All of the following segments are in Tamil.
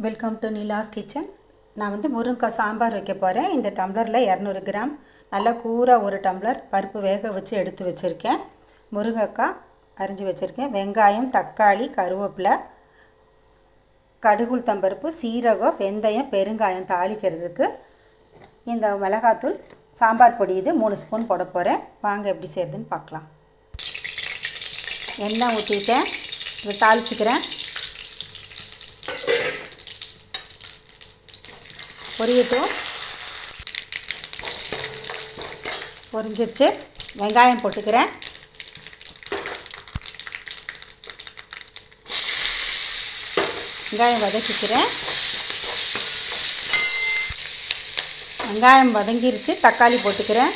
Welcome to Nila's kitchen. நான் முருங்கைக்காய் சாம்பார் வைக்க போகிறேன். இந்த டம்ளரில் 200 கிராம் நல்லா கூரா ஒரு டம்ளர் பருப்பு வேக வச்சு எடுத்து வச்சுருக்கேன். முருங்கைக்காய் அரிஞ்சு வச்சுருக்கேன். வெங்காயம், தக்காளி, கருவேப்பிலை, கடுகுளுத்தம்பருப்பு, சீரகம், வெந்தயம், பெருங்காயம் தாளிக்கிறதுக்கு. இந்த மிளகாத்தூள், சாம்பார் பொடி இது 3 ஸ்பூன் போட போகிறேன். வாங்க எப்படி செய்யுதுன்னு பார்க்கலாம். எண்ணெய் ஊற்றிட்டேன். இதை தாளிச்சிக்கிறேன். பொரியட்டும். பொரிஞ்சிருச்சு. வெங்காயம் போட்டுக்கிறேன். வெங்காயம் வதக்கிக்கிறேன். வெங்காயம் வதங்கிருச்சு. தக்காளி போட்டுக்கிறேன்.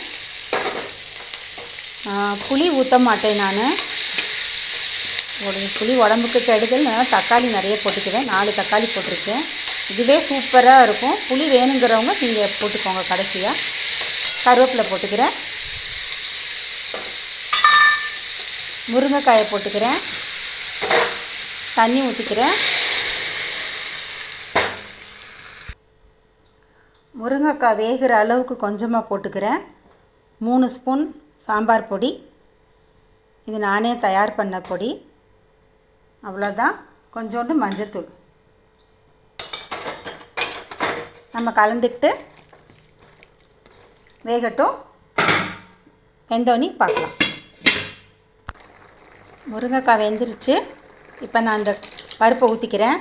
புளி ஊற்ற மாட்டேன் நான். புளி உடம்புக்கு கெடுதல். தக்காளி நிறைய போட்டுக்கிறேன். 4 தக்காளி போட்டிருக்கேன். இதுவே சூப்பராக இருக்கும். புளி வேணுங்கிறவங்க நீங்கள் போட்டுக்கோங்க. கடைசியாக கருவேப்பிலை போட்டுக்கிறேன். முருங்கைக்காயை போட்டுக்கிறேன். தண்ணி ஊற்றிக்கிறேன். முருங்கைக்காய் வேகிற அளவுக்கு கொஞ்சமாக போட்டுக்கிறேன். 3 ஸ்பூன் சாம்பார் பொடி. இது நானே தயார் பண்ண பொடி. அவ்வளோதான். கொஞ்சோண்டு மஞ்சத்தூள் நம்ம கலந்துக்கிட்டு வேகட்டும். வெந்தோனி பார்க்கலாம். முருங்கைக்காய் வெந்துருச்சு. இப்போ நான் அந்த பருப்பை ஊற்றிக்கிறேன்.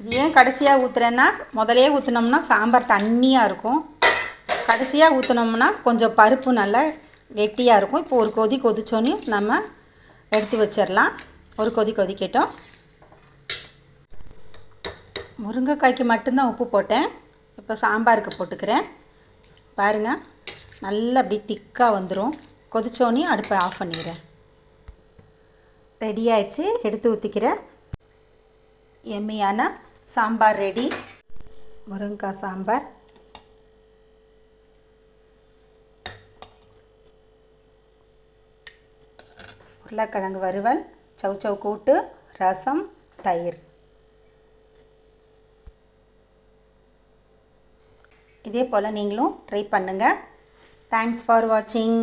இது ஏன் கடைசியாக ஊற்றுறேன்னா, முதலே ஊற்றினோம்னா சாம்பார் தண்ணியாக இருக்கும். கடைசியாக ஊற்றினோம்னா கொஞ்சம் பருப்பு நல்லா கெட்டியாக இருக்கும். இப்போ ஒரு கொதி கொதிச்சோனையும் நம்ம எடுத்து வச்சிடலாம். ஒரு கொதி கொதிக்கட்டும். முருங்கைக்காய்க்கு மட்டும்தான் உப்பு போட்டேன். இப்போ சாம்பாருக்கு போட்டுக்கிறேன். பாருங்கள், நல்லா அப்படி திக்காக வந்துடும். கொதிச்சோனே அடுப்பை ஆஃப் பண்ணிடுறேன். ரெடி ஆயிடுச்சு. எடுத்து ஊற்றிக்கிறேன். எம்மியான சாம்பார் ரெடி. முருங்கைக்காய் சாம்பார். உருளைக்கிழங்கு வறுவல், சௌச்சௌ கூட்டு, ரசம், தயிர். இதே போல் நீங்களும் ட்ரை பண்ணுங்கள். தேங்க்ஸ் ஃபார் வாட்சிங்.